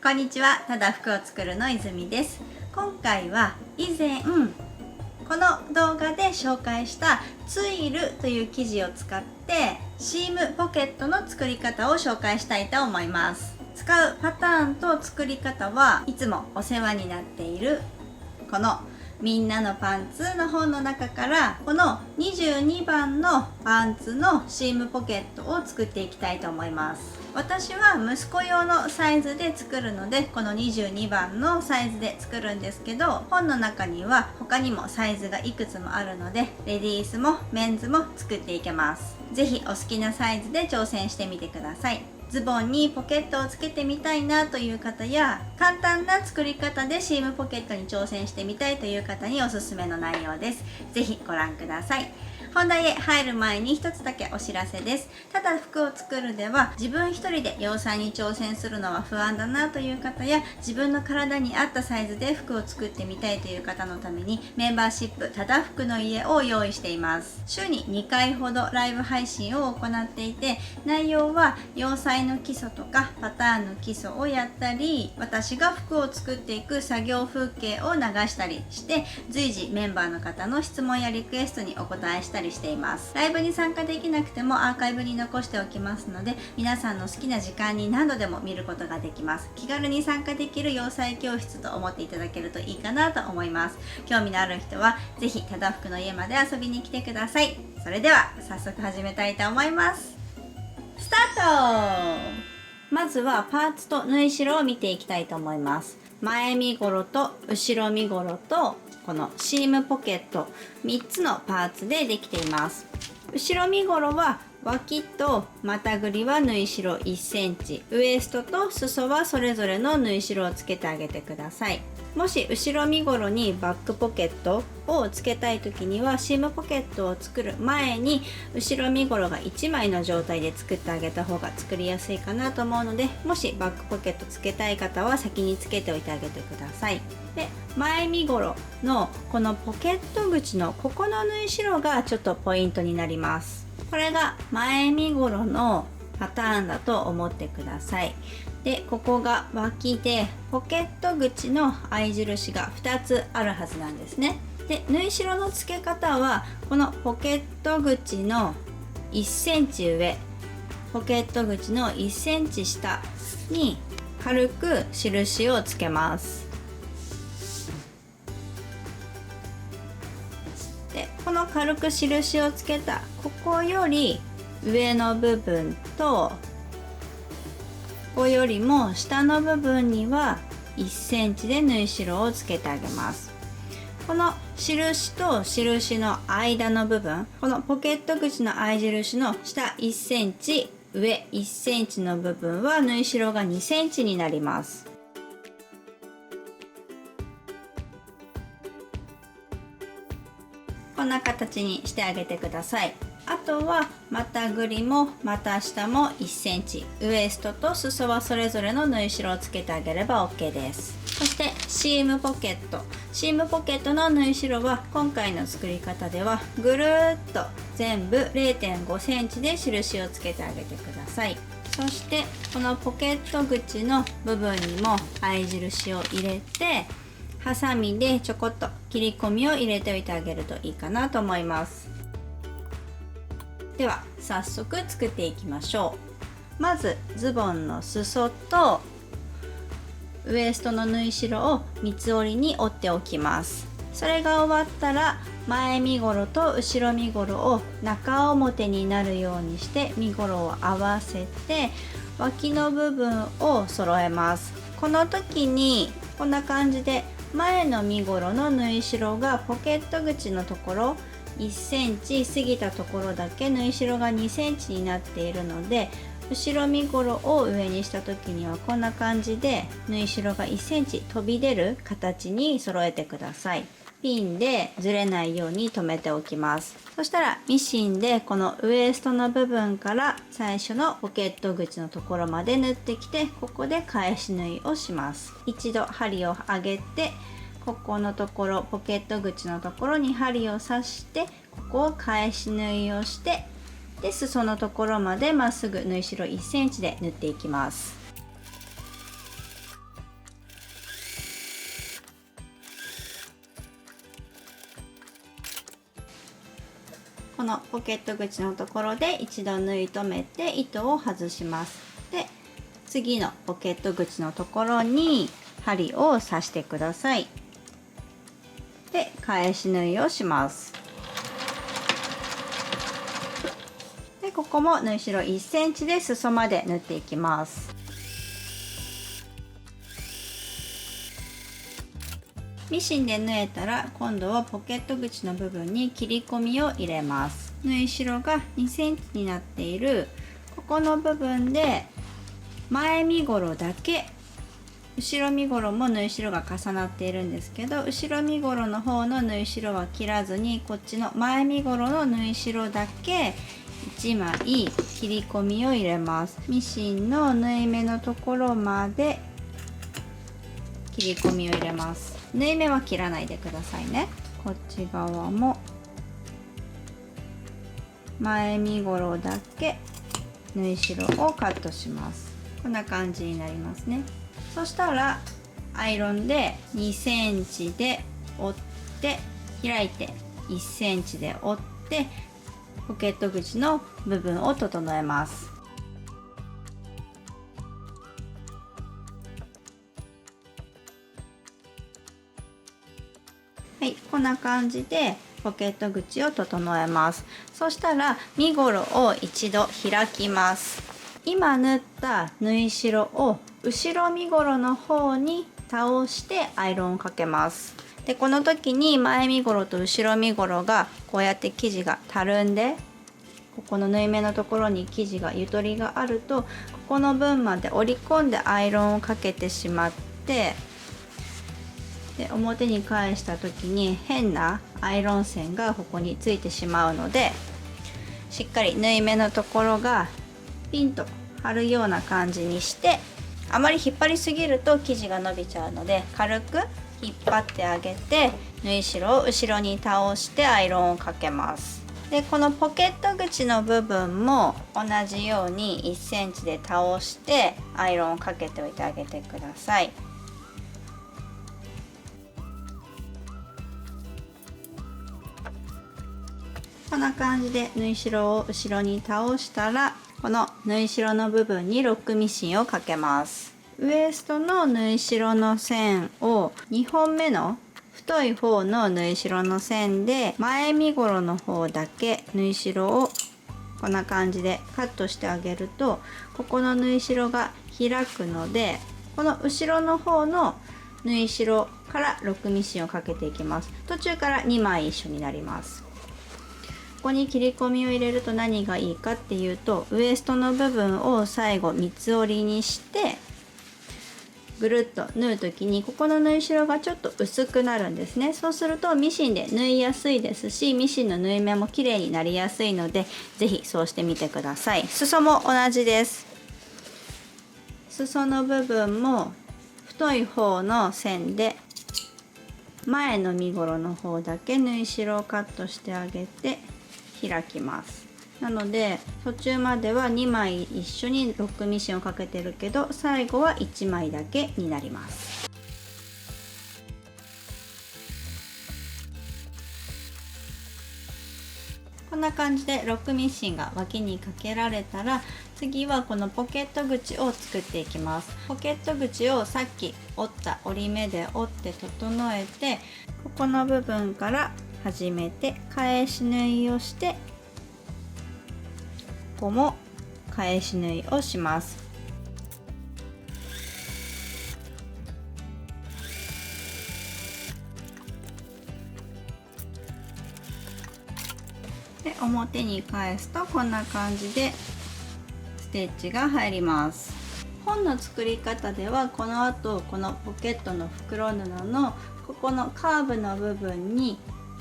こんにちは、ただ服を作るの泉です。今回は以前この動画で紹介したツイルという生地を使ってシームポケットの作り方を紹介したいと思います。使うパターンと作り方はいつもお世話になっているこのみんなのパンツの本の中からこの22番のパンツのシームポケットを作っていきたいと思います。私は息子用のサイズで作るのでこの22番のサイズで作るんですけど、本の中には他にもサイズがいくつもあるのでレディースもメンズも作っていけます。ぜひお好きなサイズで挑戦してみてください。ズボンにポケットをつけてみたいなという方や簡単な作り方でシームポケットに挑戦してみたいという方におすすめの内容です。ぜひご覧ください。本題へ入る前に一つだけお知らせです。ただ服を作るでは自分一人で洋裁に挑戦するのは不安だなという方や自分の体に合ったサイズで服を作ってみたいという方のためにメンバーシップただ服の家を用意しています。週に2回ほどライブ配信を行っていて、内容は洋裁の基礎とかパターンの基礎をやったり、私が服を作っていく作業風景を流したりして随時メンバーの方の質問やリクエストにお答えしたりしています。ライブに参加できなくてもアーカイブに残しておきますので皆さんの好きな時間に何度でも見ることができます。気軽に参加できる洋裁教室と思っていただけるといいかなと思います。興味のある人はぜひただ服の家まで遊びに来てください。それでは早速始めたいと思います。スタート。まずはパーツと縫い代を見ていきたいと思います。前身ごろと後ろ身ごろとこのシームポケット3つのパーツでできています。後ろ身ごろは脇と股ぐりは縫い代1センチ、ウエストと裾はそれぞれの縫い代をつけてあげてください。もし後ろ身ごろにバックポケットをつけたい時にはシームポケットを作る前に後ろ身ごろが1枚の状態で作ってあげた方が作りやすいかなと思うので、もしバックポケットつけたい方は先につけておいてあげてください。で、前身ごろのこのポケット口のここの縫い代がちょっとポイントになります。これが前身ごろのパターンだと思ってください。で、ここが脇でポケット口の合い印が2つあるはずなんですね。で、縫い代の付け方はこのポケット口の1センチ上、ポケット口の1センチ下に軽く印をつけます。で、この軽く印をつけたここより上の部分とここよりも下の部分には1センチで縫い代をつけてあげます。この印と印の間の部分、このポケット口の合い印の下1センチ、上1センチの部分は縫い代が2センチになります。こんな形にしてあげてください。あとは股ぐりも股下も1センチ、ウエストと裾はそれぞれの縫い代をつけてあげれば OK です。そしてシームポケット。シームポケットの縫い代は今回の作り方ではぐるーっと全部 0.5 センチで印をつけてあげてください。そしてこのポケット口の部分にも合い印を入れてハサミでちょこっと切り込みを入れておいてあげるといいかなと思います。では早速作っていきましょう。まずズボンの裾とウエストの縫い代を三つ折りに折っておきます。それが終わったら前身ごろと後ろ身ごろを中表になるようにして身ごろを合わせて脇の部分を揃えます。この時にこんな感じで前の身ごろの縫い代がポケット口のところ1センチ過ぎたところだけ縫い代が2センチになっているので、後ろ身ごろを上にした時にはこんな感じで縫い代が1センチ飛び出る形に揃えてください。ピンでずれないように留めておきます。そしたらミシンでこのウエストの部分から最初のポケット口のところまで縫ってきて、ここで返し縫いをします。一度針を上げてここのところポケット口のところに針を刺してここを返し縫いをして、で裾のところまでまっすぐ縫い代1センチで縫っていきます。このポケット口のところで一度縫い留めて糸を外します。で、次のポケット口のところに針を刺してください。で、返し縫いをします。で、ここも縫い代1センチで裾まで縫っていきます。ミシンで縫えたら、今度はポケット口の部分に切り込みを入れます。縫い代が2センチになっているここの部分で前身ごろだけ、後ろ身ごろも縫い代が重なっているんですけど、後ろ身ごろの方の縫い代は切らずに、こっちの前身ごろの縫い代だけ1枚切り込みを入れます。ミシンの縫い目のところまで切り込みを入れます。縫い目は切らないでくださいね。こっち側も前身ごろだけ縫い代をカットします。こんな感じになりますね。そしたらアイロンで2センチで折って開いて1センチで折ってポケット口の部分を整えます。はい、こんな感じでポケット口を整えます。そしたら身ごろを一度開きます。今縫った縫い代を後ろ身ごろの方に倒してアイロンをかけます。で、この時に前身ごろと後ろ身ごろがこうやって生地がたるんで、ここの縫い目のところに生地がゆとりがあると、ここの分まで折り込んでアイロンをかけてしまって、で、表に返した時に変なアイロン線がここについてしまうので、しっかり縫い目のところがピンと張るような感じにして、あまり引っ張りすぎると生地が伸びちゃうので、軽く引っ張ってあげて縫い代を後ろに倒してアイロンをかけます。で、このポケット口の部分も同じように1センチで倒してアイロンをかけておいてあげてください。こんな感じで縫い代を後ろに倒したら、この縫い代の部分にロックミシンをかけます。ウエストの縫い代の線を2本目の太い方の縫い代の線で前身ごろの方だけ縫い代をこんな感じでカットしてあげると、ここの縫い代が開くので、この後ろの方の縫い代からロックミシンをかけていきます。途中から2枚一緒になります。ここに切り込みを入れると何がいいかっていうと、ウエストの部分を最後三つ折りにしてぐるっと縫う時に、ここの縫い代がちょっと薄くなるんですね。そうするとミシンで縫いやすいですし、ミシンの縫い目も綺麗になりやすいので、是非そうしてみてください。裾も同じです。裾の部分も太い方の線で前の身ごろの方だけ縫い代をカットしてあげて開きます。なので途中までは2枚一緒にロックミシンをかけてるけど、最後は1枚だけになります。こんな感じでロックミシンが脇にかけられたら、次はこのポケット口を作っていきます。ポケット口をさっき折った折り目で折って整えて、ここの部分から始めて返し縫いをして、ここも返し縫いをします。で、表に返すとこんな感じでステッチが入ります。本の作り方ではこの後このポケットの袋布のここのカーブの部分に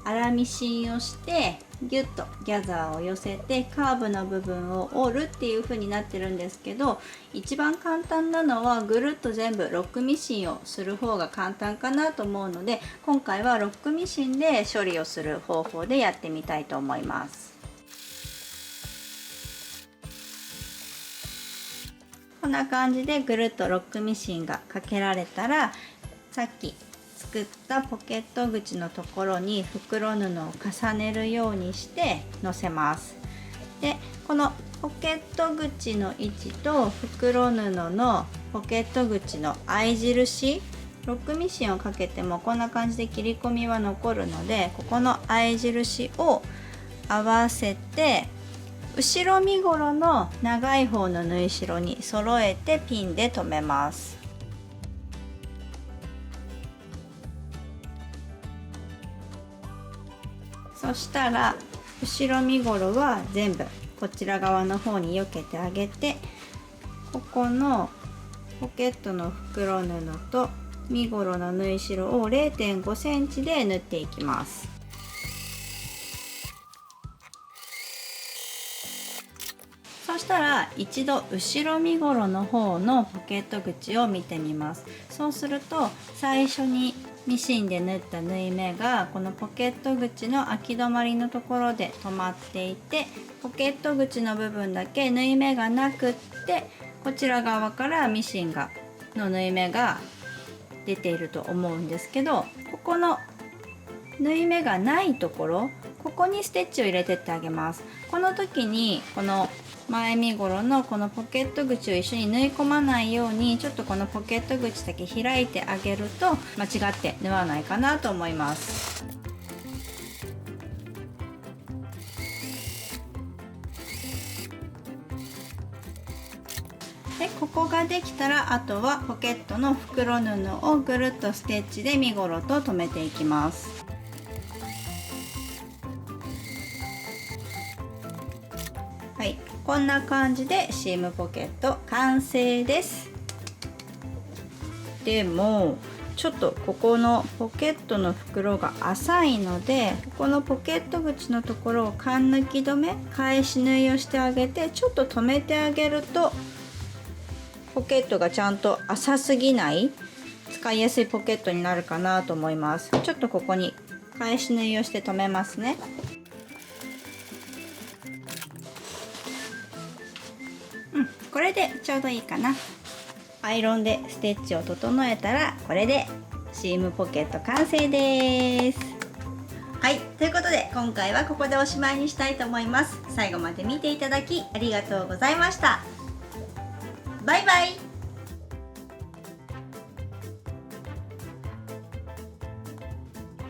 粗ミシンをしてギュッとギャザーを寄せてカーブの部分を折るっていう風になってるんですけど、一番簡単なのはぐるっと全部ロックミシンをする方が簡単かなと思うので、今回はロックミシンで処理をする方法でやってみたいと思います。こんな感じでぐるっとロックミシンがかけられたら、さっき作ったポケット口のところに袋布を重ねるようにしてのせます。でこのポケット口の位置と袋布のポケット口の合い印、ロックミシンをかけてもこんな感じで切り込みは残るので、ここの合い印を合わせて後ろ身ごろの長い方の縫い代に揃えてピンで留めます。そしたら後ろ身ごろは全部こちら側の方に避けてあげて、ここのポケットの袋布と身ごろの縫い代を 0.5 センチで縫っていきます。そしたら一度後ろ身ごろの方のポケット口を見てみます。そうすると最初にミシンで縫った縫い目がこのポケット口の空き止まりのところで止まっていて、ポケット口の部分だけ縫い目がなくって、こちら側からミシンの縫い目が出ていると思うんですけど、ここの縫い目がないところ、ここにステッチを入れてってあげます。この時にこの前身ごろのこのポケット口を一緒に縫い込まないように、ちょっとこのポケット口だけ開いてあげると間違って縫わないかなと思います。でここができたら、あとはポケットの袋布をぐるっとステッチで身ごろと留めていきます。はい、こんな感じでシームポケット完成です。でもちょっとここのポケットの袋が浅いので、ここのポケット口のところをカン抜き止め、返し縫いをしてあげて、ちょっと留めてあげるとポケットがちゃんと浅すぎない使いやすいポケットになるかなと思います。ちょっとここに返し縫いをして留めますね。これでちょうどいいかな。アイロンでステッチを整えたら、これでシームポケット完成です。はい、ということで今回はここでおしまいにしたいと思います。最後まで見ていただきありがとうございました。バイバイ。